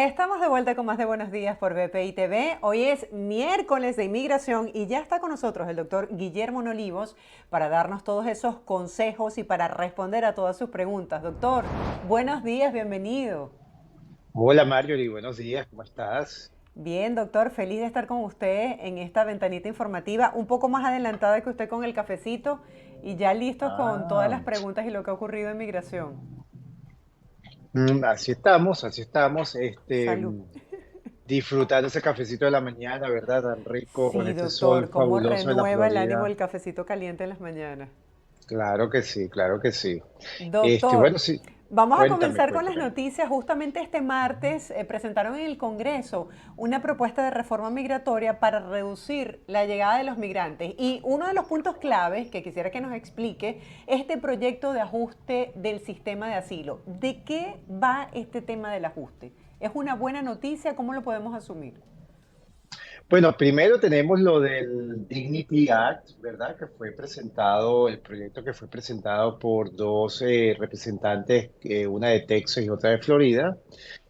Estamos de vuelta con más de Buenos Días por BPI TV. Hoy es miércoles de inmigración y ya está con nosotros el doctor Guillermo Nolivos para darnos todos esos consejos y para responder a todas sus preguntas. Doctor, buenos días, bienvenido. Hola Marjorie, buenos días, ¿cómo estás? Bien, doctor, feliz de estar con usted en esta ventanita informativa, un poco más adelantada que usted con el cafecito y ya listos con todas Ah, las preguntas y lo que ha ocurrido en migración. así estamos, Salud. disfrutando ese cafecito de la mañana, ¿verdad? Tan rico con Sí, este sol doctor, cómo fabuloso en la renueva el ánimo Florida. el cafecito caliente en las mañanas. Claro que sí, claro que sí. Doctor, Bueno, sí, vamos a cuéntame, comenzar con las cuéntame. noticias. Justamente este martes presentaron en el Congreso una propuesta de reforma migratoria para reducir la llegada de los migrantes. Y uno de los puntos claves que quisiera que nos explique es este proyecto de ajuste del sistema de asilo. ¿De qué va este tema del ajuste? ¿Es una buena noticia? ¿Cómo lo podemos asumir? Bueno, primero tenemos lo del Dignity Act, ¿verdad? Que fue presentado, el proyecto que fue presentado por dos representantes, una de Texas y otra de Florida.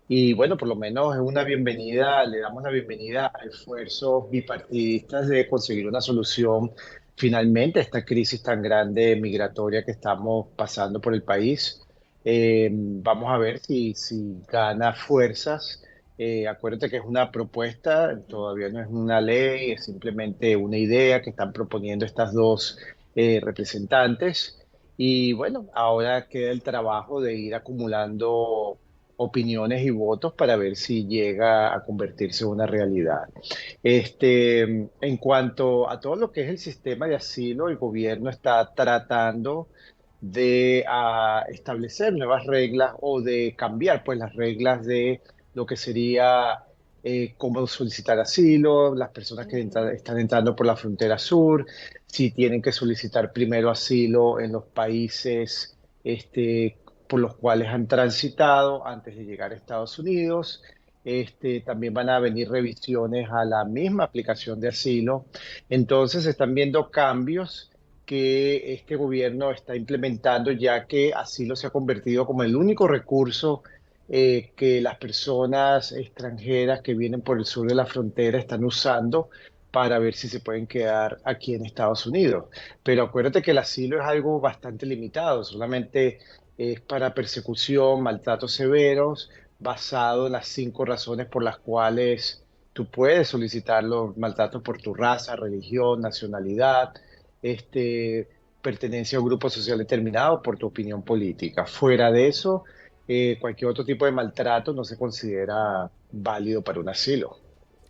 Y bueno, por lo menos es una bienvenida, le damos la bienvenida a esfuerzos bipartidistas de conseguir una solución finalmente a esta crisis tan grande migratoria que estamos pasando por el país. Vamos a ver si gana fuerzas. Acuérdate que es una propuesta, todavía no es una ley, es simplemente una idea que están proponiendo estas dos representantes. Y bueno, ahora queda el trabajo de ir acumulando opiniones y votos para ver si llega a convertirse en una realidad. En cuanto a todo lo que es el sistema de asilo, el gobierno está tratando de establecer nuevas reglas o de cambiar pues las reglas de lo que sería cómo solicitar asilo, las personas que están entrando por la frontera sur, si tienen que solicitar primero asilo en los países por los cuales han transitado antes de llegar a Estados Unidos. También van a venir revisiones a la misma aplicación de asilo. Entonces, están viendo cambios que este gobierno está implementando, ya que asilo se ha convertido como el único recurso que las personas extranjeras que vienen por el sur de la frontera están usando para ver si se pueden quedar aquí en Estados Unidos. Pero acuérdate que el asilo es algo bastante limitado, solamente es para persecución, maltratos severos, basado en las 5 razones por las cuales tú puedes solicitar los maltratos por tu raza, religión, nacionalidad, este, pertenencia a un grupo social determinado, por tu opinión política. Fuera de eso, cualquier otro tipo de maltrato no se considera válido para un asilo.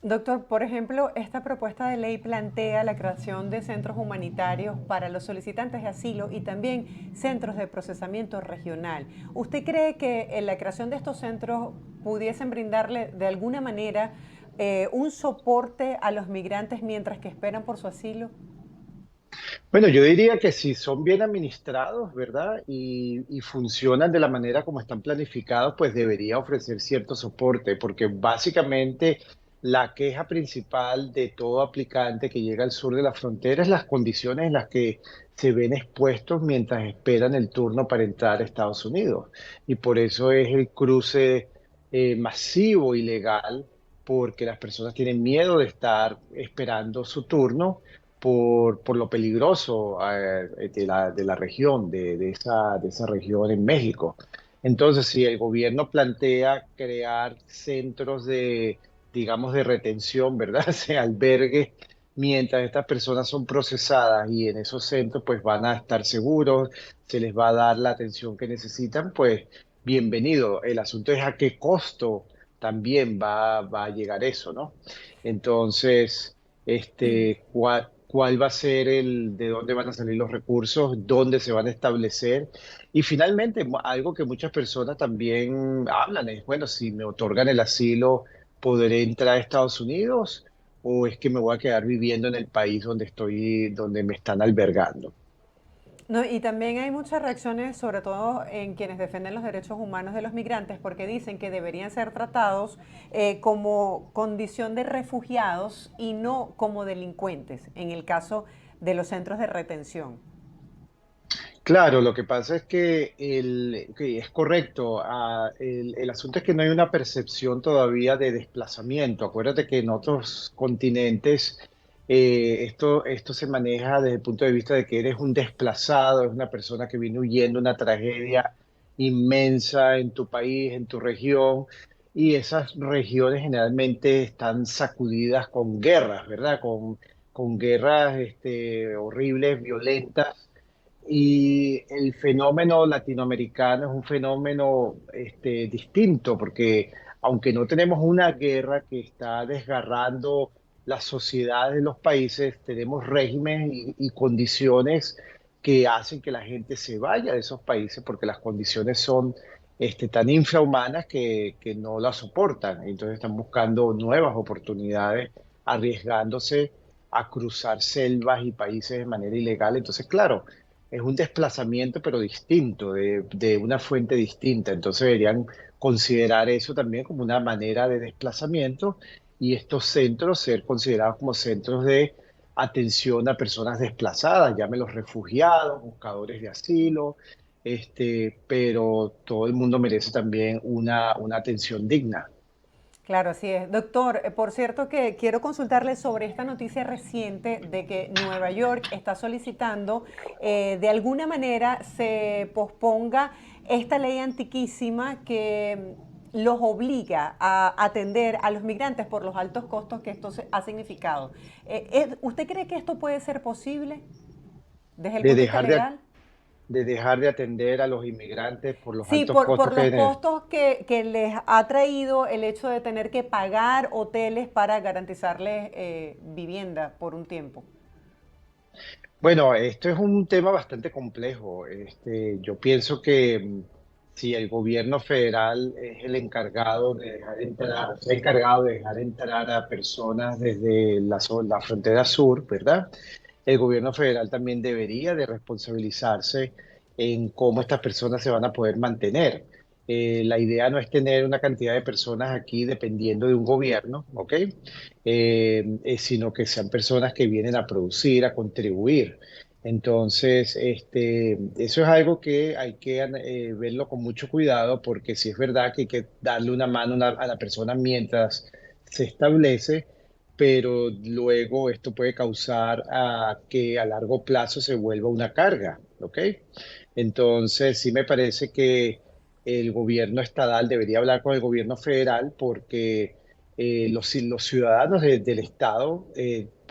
Doctor, por ejemplo, esta propuesta de ley plantea la creación de centros humanitarios para los solicitantes de asilo y también centros de procesamiento regional. ¿Usted cree que en la creación de estos centros pudiesen brindarle de alguna manera un soporte a los migrantes mientras que esperan por su asilo? Bueno, yo diría que si son bien administrados, ¿verdad? Y funcionan de la manera como están planificados, pues debería ofrecer cierto soporte, porque básicamente la queja principal de todo aplicante que llega al sur de la frontera es las condiciones en las que se ven expuestos mientras esperan el turno para entrar a Estados Unidos. Y por eso es el cruce masivo, ilegal, porque las personas tienen miedo de estar esperando su turno por lo peligroso de la región, de esa región en México. Entonces, si el gobierno plantea crear centros de, digamos, de retención, ¿verdad? Se albergue mientras estas personas son procesadas y en esos centros pues van a estar seguros, se les va a dar la atención que necesitan, pues bienvenido. El asunto es a qué costo también va a llegar eso, ¿no? Entonces cuál va a ser de dónde van a salir los recursos, dónde se van a establecer. Y finalmente, algo que muchas personas también hablan es, bueno, si me otorgan el asilo, ¿podré entrar a Estados Unidos o es que me voy a quedar viviendo en el país donde estoy, donde me están albergando? No, y también hay muchas reacciones, sobre todo en quienes defienden los derechos humanos de los migrantes, porque dicen que deberían ser tratados como condición de refugiados y no como delincuentes, en el caso de los centros de retención. Claro, lo que pasa es que, que es correcto. El asunto es que no hay una percepción todavía de desplazamiento. Acuérdate que en otros continentes esto se maneja desde el punto de vista de que eres un desplazado, es una persona que viene huyendo de una tragedia inmensa en tu país, en tu región, y esas regiones generalmente están sacudidas con guerras, ¿verdad? Con guerras horribles, violentas, y el fenómeno latinoamericano es un fenómeno distinto, porque aunque no tenemos una guerra que está desgarrando las sociedades de los países, tenemos regímenes y condiciones que hacen que la gente se vaya de esos países porque las condiciones son tan infrahumanas que no las soportan. Entonces están buscando nuevas oportunidades, arriesgándose a cruzar selvas y países de manera ilegal. Entonces, claro, es un desplazamiento, pero distinto, de una fuente distinta. Entonces deberían considerar eso también como una manera de desplazamiento y estos centros ser considerados como centros de atención a personas desplazadas, llámelos refugiados, buscadores de asilo, pero todo el mundo merece también una atención digna. Claro, así es. Doctor, por cierto que quiero consultarle sobre esta noticia reciente de que Nueva York está solicitando de alguna manera se posponga esta ley antiquísima que los obliga a atender a los migrantes por los altos costos que ha significado. ¿Usted cree que esto puede ser posible desde el De punto de vista dejar de, legal? de dejar de atender a los inmigrantes por los Sí, altos costos por que los tienen. costos que les ha traído el hecho de tener que pagar hoteles para garantizarles vivienda por un tiempo. Bueno, esto es un tema bastante complejo. Yo pienso que si el gobierno federal es el encargado de dejar entrar, se ha encargado de dejar entrar a personas desde la frontera sur, ¿verdad? El gobierno federal también debería de responsabilizarse en cómo estas personas se van a poder mantener. La idea no es tener una cantidad de personas aquí dependiendo de un gobierno, ¿ok? Sino que sean personas que vienen a producir, a contribuir. Entonces, eso es algo que hay que verlo con mucho cuidado porque sí es verdad que hay que darle una mano a la persona mientras se establece, pero luego esto puede causar que a largo plazo se vuelva una carga, ¿ok? Entonces, sí me parece que el gobierno estatal debería hablar con el gobierno federal porque los ciudadanos del estado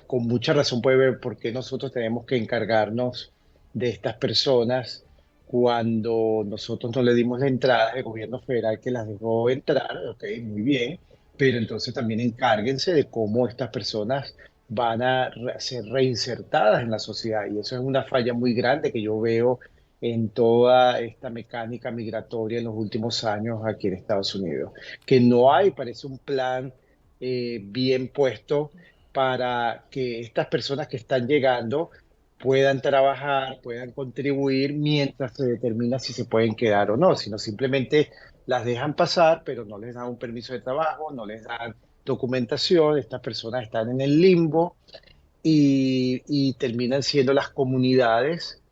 con mucha razón pueden ver por qué nosotros tenemos que encargarnos de estas personas cuando nosotros no le dimos la entrada al gobierno federal que las dejó entrar, ok, muy bien, pero entonces también encárguense de cómo estas personas van a ser reinsertadas en la sociedad y eso es una falla muy grande que yo veo en toda esta mecánica migratoria en los últimos años aquí en Estados Unidos, que no hay, parece un plan bien puesto para que estas personas que están llegando puedan trabajar, puedan contribuir mientras se determina si se pueden quedar o no, sino simplemente las dejan pasar, pero no les dan un permiso de trabajo, no les dan documentación, estas personas están en el limbo y terminan siendo las comunidades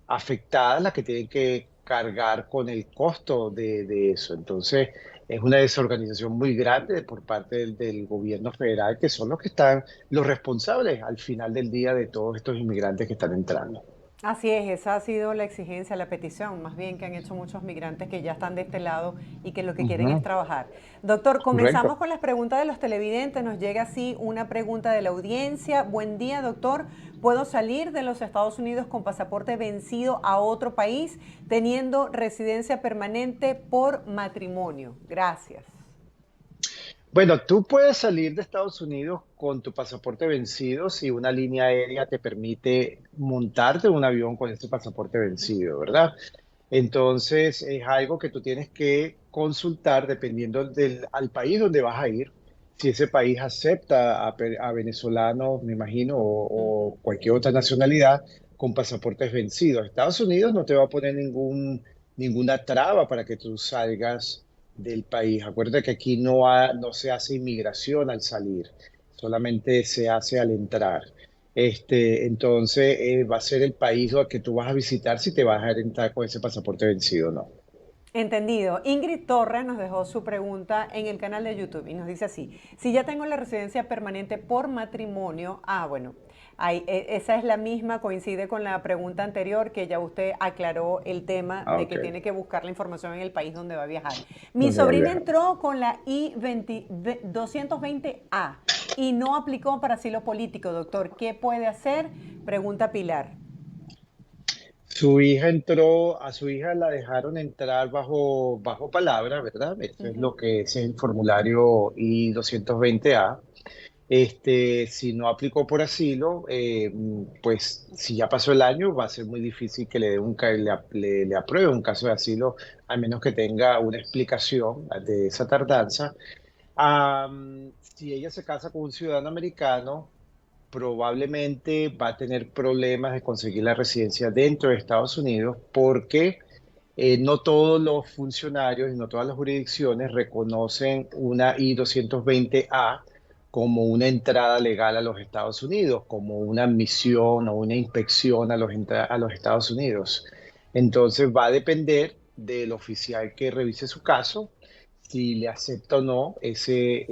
afectadas las que tienen que cargar con el costo de eso. Entonces, es una desorganización muy grande por parte del gobierno federal, que son los que están los responsables al final del día de todos estos inmigrantes que están entrando. Así es, esa ha sido la exigencia, la petición, más bien que han hecho muchos migrantes que ya están de este lado y que lo que quieren es Ujú, trabajar. Doctor, comenzamos correcto. con las preguntas de los televidentes. Nos llega así una pregunta de la audiencia. Buen día, doctor. ¿Puedo salir de los Estados Unidos con pasaporte vencido a otro país teniendo residencia permanente por matrimonio? Gracias. Bueno, tú puedes salir de Estados Unidos con tu pasaporte vencido si una línea aérea te permite montarte en un avión con ese pasaporte vencido, ¿verdad? Entonces es algo que tú tienes que consultar dependiendo al país donde vas a ir. Si ese país acepta a venezolanos, me imagino, o cualquier otra nacionalidad con pasaportes vencidos. Estados Unidos no te va a poner ninguna traba para que tú salgas del país. Acuérdate que aquí no se hace inmigración al salir, solamente se hace al entrar. Entonces, va a ser el país al que tú vas a visitar si te vas a entrar con ese pasaporte vencido o no. Entendido. Ingrid Torres nos dejó su pregunta en el canal de YouTube y nos dice así, si ya tengo la residencia permanente por matrimonio, bueno, esa es la misma, coincide con la pregunta anterior que ya usted aclaró el tema Ah, de ok. que tiene que buscar la información en el país donde va a viajar. Mi ¿Dónde va a sobrina viajar? entró con la I-220A y no aplicó para asilo político, doctor. ¿Qué puede hacer? Pregunta Pilar. Su hija entró, a su hija la dejaron entrar bajo palabra, ¿verdad? Eso es lo que es el formulario I-220A. Si no aplicó por asilo, pues si ya pasó el año, va a ser muy difícil que le, dé le apruebe un caso de asilo, a menos que tenga una explicación de esa tardanza. Si ella se casa con un ciudadano americano, probablemente va a tener problemas de conseguir la residencia dentro de Estados Unidos porque no todos los funcionarios y no todas las jurisdicciones reconocen una I-220A como una entrada legal a los Estados Unidos, como una admisión o una inspección a los Estados Unidos. Entonces va a depender del oficial que revise su caso, si le acepta o no ese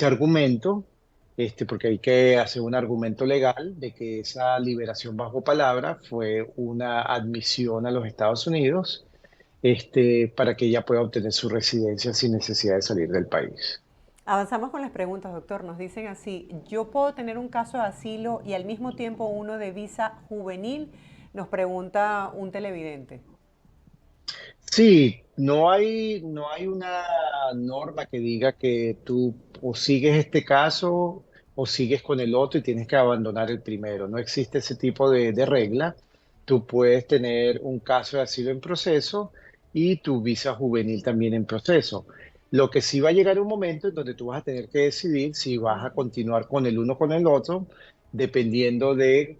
argumento, porque hay que hacer un argumento legal de que esa liberación bajo palabra fue una admisión a los Estados Unidos, para que ella pueda obtener su residencia sin necesidad de salir del país. Avanzamos con las preguntas, doctor. Nos dicen así, ¿yo puedo tener un caso de asilo y al mismo tiempo uno de visa juvenil? Nos pregunta un televidente. Sí, no hay una norma que diga que tú o sigues este caso o sigues con el otro y tienes que abandonar el primero. No existe ese tipo de regla. Tú puedes tener un caso de asilo en proceso y tu visa juvenil también en proceso. Lo que sí va a llegar un momento en donde tú vas a tener que decidir si vas a continuar con el uno o con el otro, dependiendo de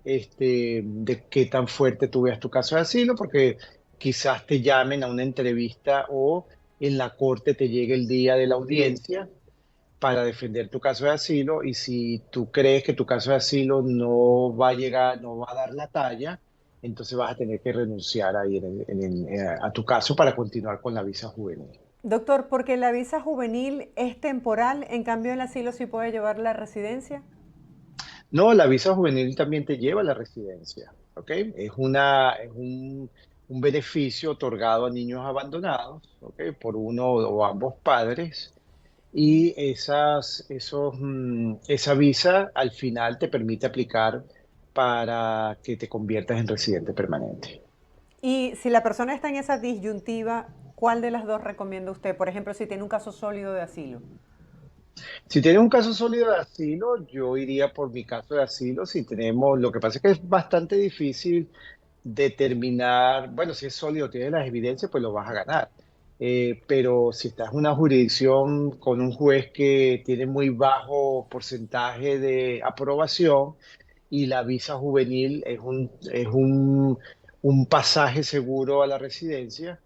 qué tan fuerte tú veas tu caso de asilo, porque quizás te llamen a una entrevista o en la corte te llegue el día de la audiencia para defender tu caso de asilo, y si tú crees que tu caso de asilo no va a llegar, no va a dar la talla, entonces vas a tener que renunciar ahí a tu caso para continuar con la visa juvenil. Doctor, porque la visa juvenil es temporal, en cambio el asilo sí puede llevar la residencia. No, la visa juvenil también te lleva a la residencia, ¿ok? Un beneficio otorgado a niños abandonados, ¿ok? Por uno o ambos padres. Y esa visa al final te permite aplicar para que te conviertas en residente permanente. Y si la persona está en esa disyuntiva, ¿cuál de las dos recomienda usted? Por ejemplo, si tiene un caso sólido de asilo. Si tienes un caso sólido de asilo, yo iría por mi caso de asilo. Si tenemos, lo que pasa es que es bastante difícil determinar, bueno, si es sólido, tienes las evidencias, pues lo vas a ganar. Pero si estás en una jurisdicción con un juez que tiene muy bajo porcentaje de aprobación y la visa juvenil un pasaje seguro a la residencia,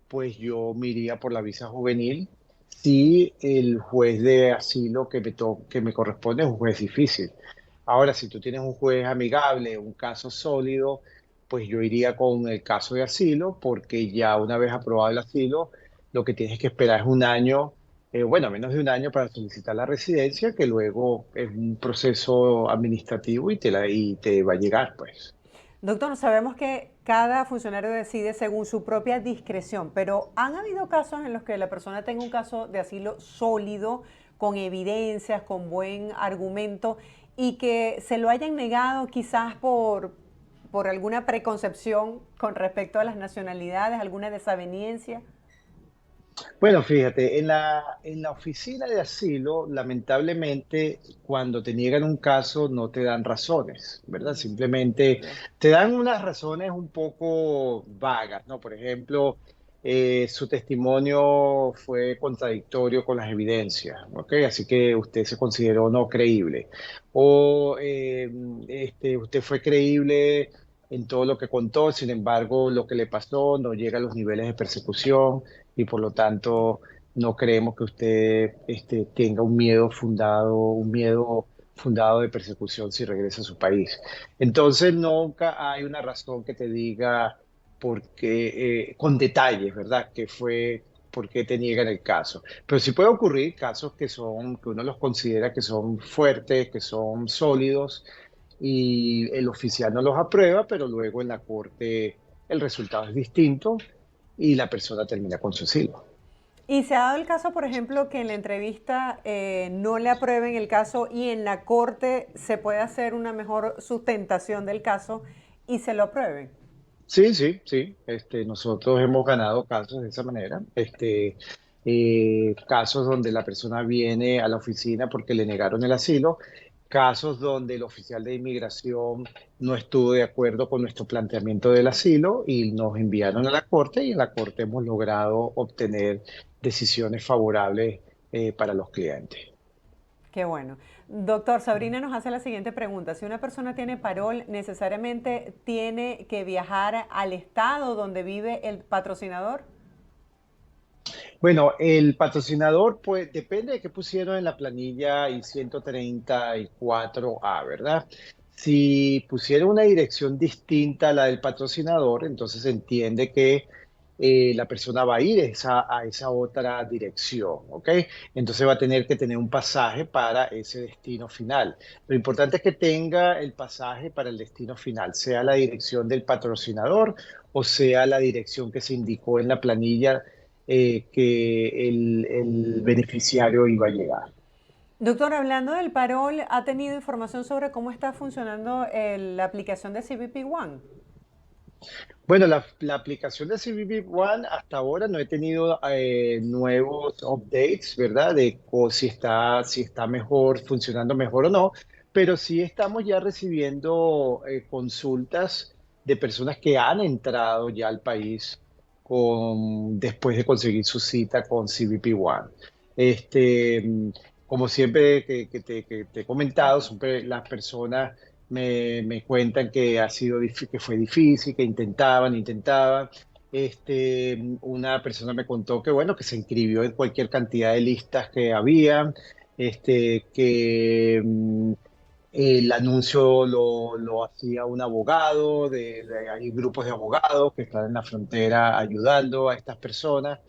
pues yo me iría por la visa juvenil si el juez de asilo que me corresponde es un juez difícil. Ahora, si tú tienes un juez amigable, un caso sólido, pues yo iría con el caso de asilo, porque ya una vez aprobado el asilo, lo que tienes que esperar es un año, bueno, menos de un año para solicitar la residencia, que luego es un proceso administrativo y te va a llegar, pues. Doctor, sabemos que cada funcionario decide según su propia discreción, pero ¿han habido casos en los que la persona tenga un caso de asilo sólido, con evidencias, con buen argumento, y que se lo hayan negado quizás por alguna preconcepción con respecto a las nacionalidades, alguna desaveniencia? Bueno, fíjate, en la oficina de asilo, lamentablemente, cuando te niegan un caso, no te dan razones, ¿verdad? Simplemente Ya. te dan unas razones un poco vagas, ¿no? Por ejemplo, su testimonio fue contradictorio con las evidencias, ¿ok? Así que usted se consideró no creíble. O usted fue creíble en todo lo que contó, sin embargo, lo que le pasó no llega a los niveles de persecución y por lo tanto no creemos que usted tenga un miedo fundado de persecución si regresa a su país. Entonces, nunca hay una razón que te diga por qué, con detalles, ¿verdad? ¿Qué fue, por qué te niegan el caso? Pero sí puede ocurrir casos que son, que uno los considera que son fuertes, que son sólidos, y el oficial no los aprueba, pero luego en la corte el resultado es distinto y la persona termina con su asilo. Y se ha dado el caso, por ejemplo, que en la entrevista no le aprueben el caso y en la corte se puede hacer una mejor sustentación del caso y se lo aprueben. Sí, sí, sí. Nosotros hemos ganado casos de esa manera. Casos donde la persona viene a la oficina porque le negaron el asilo, casos donde el oficial de inmigración no estuvo de acuerdo con nuestro planteamiento del asilo y nos enviaron a la corte y en la corte hemos logrado obtener decisiones favorables para los clientes. Qué bueno. Doctor, Sabrina nos hace la siguiente pregunta. Si una persona tiene parol, ¿necesariamente tiene que viajar al estado donde vive el patrocinador? Bueno, el patrocinador, pues depende de qué pusieron en la planilla I-134A, ¿verdad? Si pusieron una dirección distinta a la del patrocinador, entonces se entiende que la persona va a ir a esa otra dirección, ¿ok? Entonces va a tener que tener un pasaje para ese destino final. Lo importante es que tenga el pasaje para el destino final, sea la dirección del patrocinador o sea la dirección que se indicó en la planilla que el beneficiario iba a llegar. Doctor, hablando del parol, ¿ha tenido información sobre cómo está funcionando la aplicación de CBP One? Bueno, la aplicación de CBP One hasta ahora no he tenido nuevos updates, ¿verdad? De si está mejor, funcionando mejor o no, pero sí estamos ya recibiendo consultas de personas que han entrado ya al país después de conseguir su cita con CBP One. Este, mm, Como siempre que te he comentado, siempre las personas me cuentan que que fue difícil, que intentaban. Una persona me contó que, bueno, que se inscribió en cualquier cantidad de listas que había, que el anuncio lo hacía un abogado, hay grupos de abogados que están en la frontera ayudando a estas personas.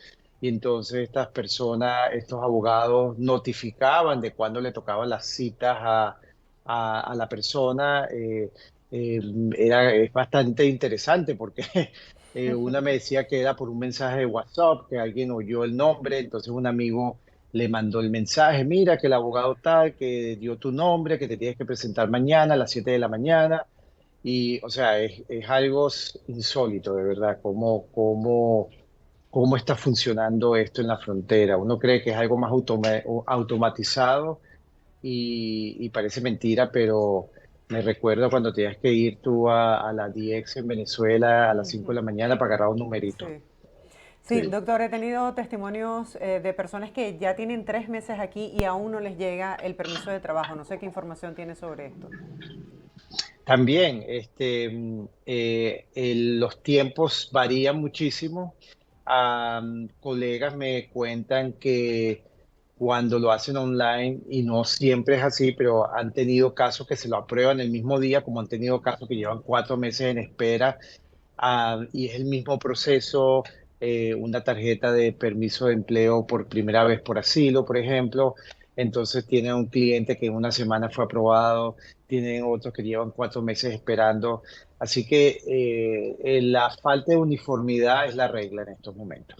Y entonces estas personas, estos abogados notificaban de cuándo le tocaban las citas a la persona. Eh, es bastante interesante porque una me decía que era por un mensaje de WhatsApp, que alguien oyó el nombre, entonces un amigo le mandó el mensaje, mira que el abogado tal, que dio tu nombre, que te tienes que presentar mañana a las 7 de la mañana. Y, o sea, es algo insólito, de verdad, cómo está funcionando esto en la frontera. Uno cree que es algo más automatizado y parece mentira, pero me recuerdo cuando tenías que ir tú a la DX en Venezuela a las 5 de la mañana para agarrar un numerito. Sí. Sí, Sí. doctor, he tenido testimonios de personas que ya tienen 3 meses aquí y aún no les llega el permiso de trabajo. No sé qué información tiene sobre esto. También, los tiempos varían muchísimo. Colegas me cuentan que cuando lo hacen online, y no siempre es así, pero han tenido casos que se lo aprueban el mismo día, como han tenido casos que llevan 4 meses en espera, y es el mismo proceso, una tarjeta de permiso de empleo por primera vez por asilo, por ejemplo. Entonces tiene un cliente que en una semana fue aprobado, tienen otros que llevan 4 meses esperando. Así que la falta de uniformidad es la regla en estos momentos.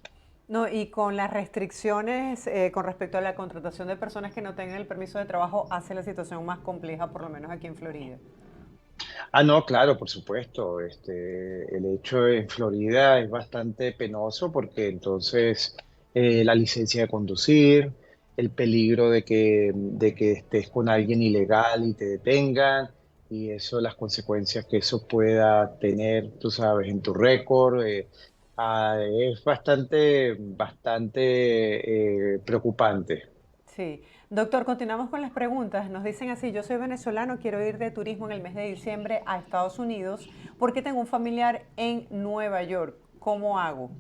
No, y con las restricciones con respecto a la contratación de personas que no tengan el permiso de trabajo, hace la situación más compleja, por lo menos aquí en Florida. No, claro, por supuesto. El hecho en Florida es bastante penoso porque entonces la licencia de conducir, el peligro de que estés con alguien ilegal y te detengan, y eso, las consecuencias que eso pueda tener, tú sabes, en tu récord, es bastante preocupante. Sí. Doctor, continuamos con las preguntas. Nos dicen así, yo soy venezolano, quiero ir de turismo en el mes de diciembre a Estados Unidos porque tengo un familiar en Nueva York. ¿Cómo hago?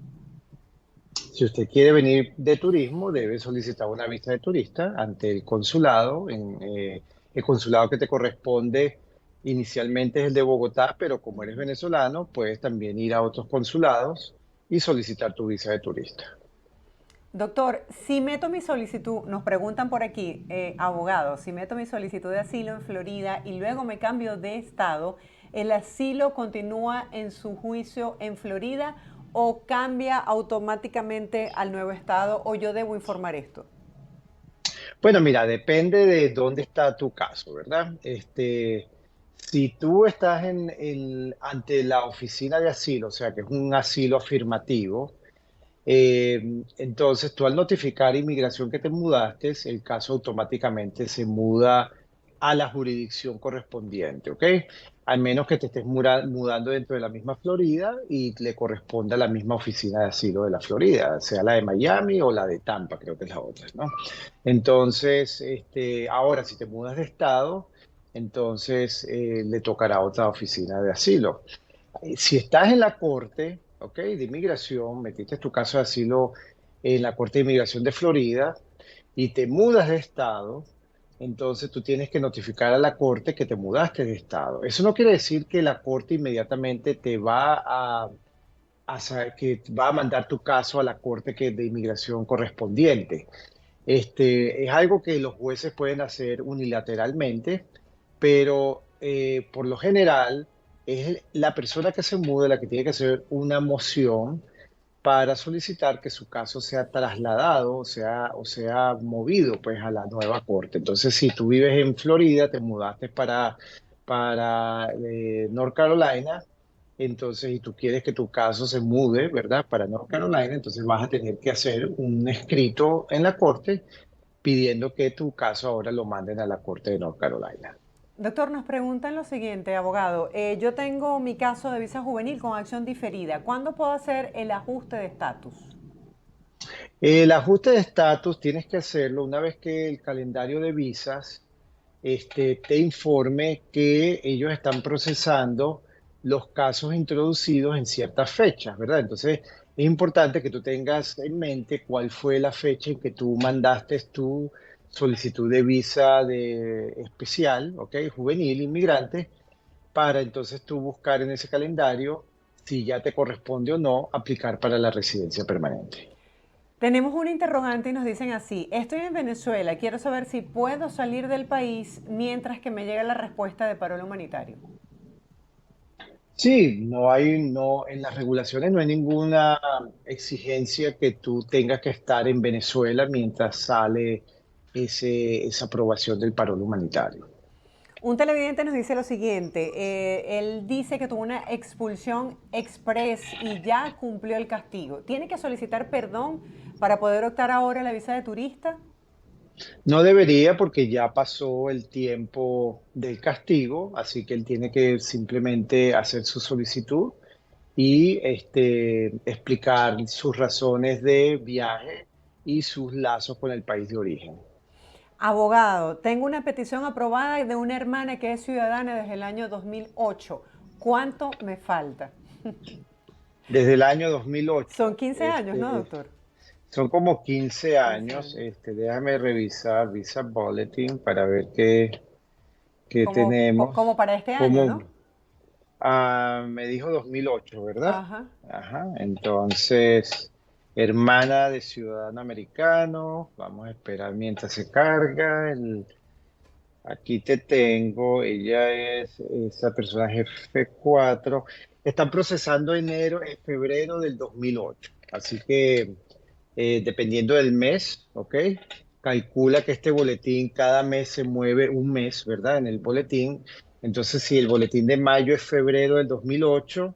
Si usted quiere venir de turismo, debe solicitar una visa de turista ante el consulado El consulado que te corresponde inicialmente es el de Bogotá, pero como eres venezolano, puedes también ir a otros consulados y solicitar tu visa de turista. Doctor, si meto mi solicitud, nos preguntan por aquí, abogados, si meto mi solicitud de asilo en Florida y luego me cambio de estado, ¿el asilo continúa en su juicio en Florida o cambia automáticamente al nuevo estado o yo debo informar esto? Bueno, mira, depende de dónde está tu caso, ¿verdad? Si tú estás ante la oficina de asilo, o sea, que es un asilo afirmativo, entonces tú al notificar inmigración que te mudaste, el caso automáticamente se muda a la jurisdicción correspondiente, ¿ok? Al menos que te estés mudando dentro de la misma Florida y le corresponda a la misma oficina de asilo de la Florida, sea la de Miami o la de Tampa, creo que es la otra, ¿no? Entonces, ahora si te mudas de estado, entonces le tocará a otra oficina de asilo. Si estás en la corte, ¿ok? De inmigración, metiste tu caso de asilo en la Corte de Inmigración de Florida y te mudas de estado, entonces tú tienes que notificar a la corte que te mudaste de estado. Eso no quiere decir que la corte inmediatamente te va que va a mandar tu caso a la corte de inmigración correspondiente. Es algo que los jueces pueden hacer unilateralmente, pero por lo general es la persona que se muda la que tiene que hacer una moción para solicitar que su caso sea trasladado, o sea movido pues a la nueva corte. Entonces, si tú vives en Florida, te mudaste para North Carolina, entonces, y tú quieres que tu caso se mude, ¿verdad? Para North Carolina, entonces vas a tener que hacer un escrito en la corte pidiendo que tu caso ahora lo manden a la corte de North Carolina. Doctor, nos preguntan lo siguiente, abogado. Yo tengo mi caso de visa juvenil con acción diferida. ¿Cuándo puedo hacer el ajuste de estatus? El ajuste de estatus tienes que hacerlo una vez que el calendario de visas te informe que ellos están procesando los casos introducidos en ciertas fechas, ¿verdad? Entonces, es importante que tú tengas en mente cuál fue la fecha en que tú mandaste tu solicitud de visa de especial, ¿ok? Juvenil, inmigrante, para entonces tú buscar en ese calendario si ya te corresponde o no aplicar para la residencia permanente. Tenemos un interrogante y nos dicen así, estoy en Venezuela, quiero saber si puedo salir del país mientras que me llega la respuesta de parol humanitario. Sí, no, en las regulaciones no hay ninguna exigencia que tú tengas que estar en Venezuela mientras sale esa aprobación del parol humanitario. Un televidente nos dice lo siguiente, él dice que tuvo una expulsión express y ya cumplió el castigo. ¿Tiene que solicitar perdón para poder optar ahora a la visa de turista? No debería porque ya pasó el tiempo del castigo, así que él tiene que simplemente hacer su solicitud y explicar sus razones de viaje y sus lazos con el país de origen. Abogado, tengo una petición aprobada de una hermana que es ciudadana desde el año 2008. ¿Cuánto me falta? Desde el año 2008, Son 15 años, ¿no, doctor? son como 15 15 años. años. Déjame revisar Visa Bulletin para ver qué Como tenemos. para este año, ¿no? Como me dijo 2008, ¿verdad? Ajá. Ajá. Entonces, hermana de ciudadano americano. Vamos a esperar mientras se carga. Aquí te tengo. Esa persona es F4. Están procesando febrero del 2008. Así que dependiendo del mes, ¿ok? Calcula que este boletín cada mes se mueve un mes, ¿verdad? En el boletín. Entonces, si el boletín de mayo es febrero del 2008,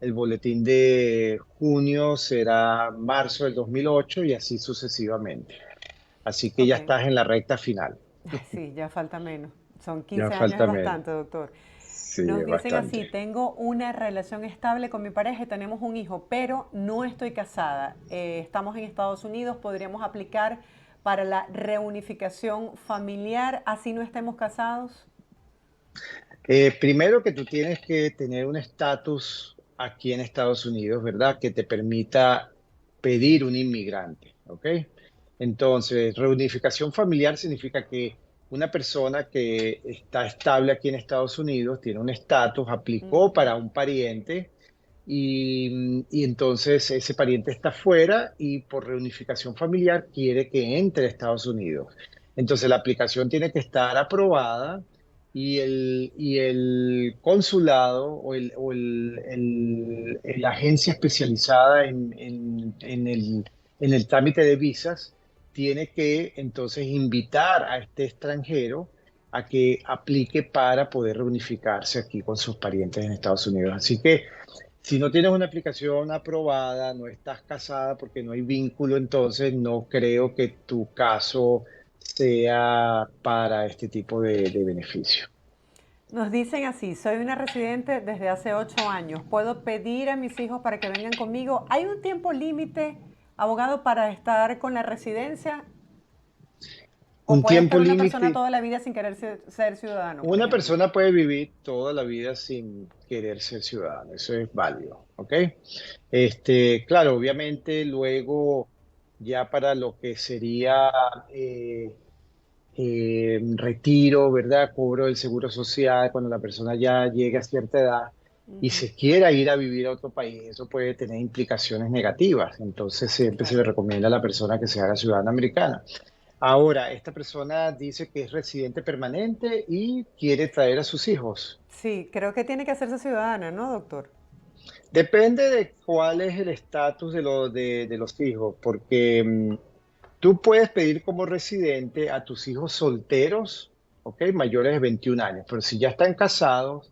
el boletín de junio será marzo del 2008 y así sucesivamente. Así que Ok. ya estás en la recta final. Ay, sí, ya falta menos. Son Ya 15 años, es falta menos. bastante, doctor. Sí, Nos es dicen así, bastante. tengo una relación estable con mi pareja y tenemos un hijo, pero no estoy casada. Estamos en Estados Unidos, podríamos aplicar para la reunificación familiar, así no estemos casados. Primero que tú tienes que tener un estatus aquí en Estados Unidos, ¿verdad? Que te permita pedir un inmigrante, ¿ok? Entonces, reunificación familiar significa que una persona que está estable aquí en Estados Unidos, tiene un estatus, aplicó Ujú. para un pariente y entonces ese pariente está fuera y por reunificación familiar quiere que entre a Estados Unidos. Entonces la aplicación tiene que estar aprobada y el consulado o la agencia especializada en el trámite de visas tiene que entonces invitar a este extranjero a que aplique para poder reunificarse aquí con sus parientes en Estados Unidos. Así que si no tienes una aplicación aprobada, no estás casada porque no hay vínculo, entonces no creo que tu caso sea para este tipo de beneficio. Nos dicen así, soy una residente desde hace 8 años. ¿Puedo pedir a mis hijos para que vengan conmigo? ¿Hay un tiempo límite, abogado, para estar con la residencia? ¿O Un puede tiempo estar una persona límite. toda la vida sin querer ser ciudadano, por Una ejemplo? persona puede vivir toda la vida sin querer ser ciudadano, eso es válido, ¿ok? Claro, obviamente luego ya para lo que sería eh, retiro, ¿verdad? Cobro del seguro social, cuando la persona ya llegue a cierta edad y Ujú. se quiera ir a vivir a otro país, eso puede tener implicaciones negativas. Entonces siempre se Claro. le recomienda a la persona que se haga ciudadana americana. Ahora, esta persona dice que es residente permanente y quiere traer a sus hijos. Sí, creo que tiene que hacerse ciudadana, ¿no, doctor? Depende de cuál es el estatus de los hijos, porque tú puedes pedir como residente a tus hijos solteros, ¿ok? Mayores de 21 años, pero si ya están casados,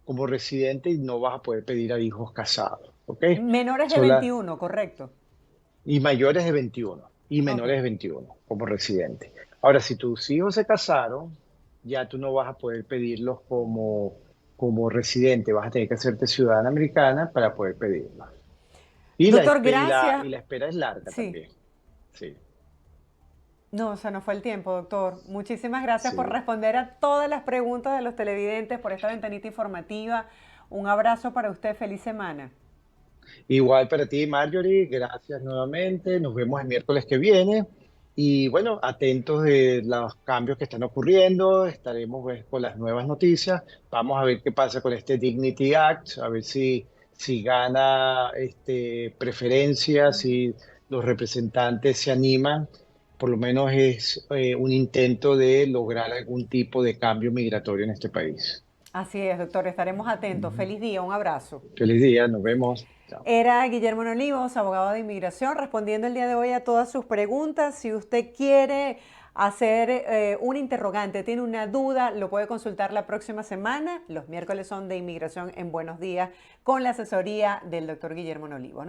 como residente no vas a poder pedir a hijos casados, ¿ok? Menores de Sola, 21, correcto. y mayores de 21 y Ok. menores de 21 como residente. Ahora, si tus hijos se casaron, ya tú no vas a poder pedirlos como residente, vas a tener que hacerte ciudadana americana para poder pedirlos. Y la, Doctor, espe- y la, gracias. y la espera es larga Sí. también. Sí, No, se nos fue el tiempo, doctor. Muchísimas gracias por sí. responder a todas las preguntas de los televidentes, por esta ventanita informativa. Un abrazo para usted. Feliz semana. Igual para ti, Marjorie, gracias nuevamente. Nos vemos el miércoles que viene. Y bueno, atentos de los cambios que están ocurriendo. Estaremos pues, con las nuevas noticias. Vamos a ver qué pasa con este Dignity Act, a ver si gana preferencias, si los representantes se animan. Por lo menos es un intento de lograr algún tipo de cambio migratorio en este país. Así es, doctor. Estaremos atentos. Ujú. Feliz día. Un abrazo. Feliz día, nos vemos. Chao. Era Guillermo Olivos, abogado de inmigración, respondiendo el día de hoy a todas sus preguntas. Si usted quiere hacer un interrogante, tiene una duda, lo puede consultar la próxima semana. Los miércoles son de inmigración en Buenos Días con la asesoría del doctor Guillermo Olivos.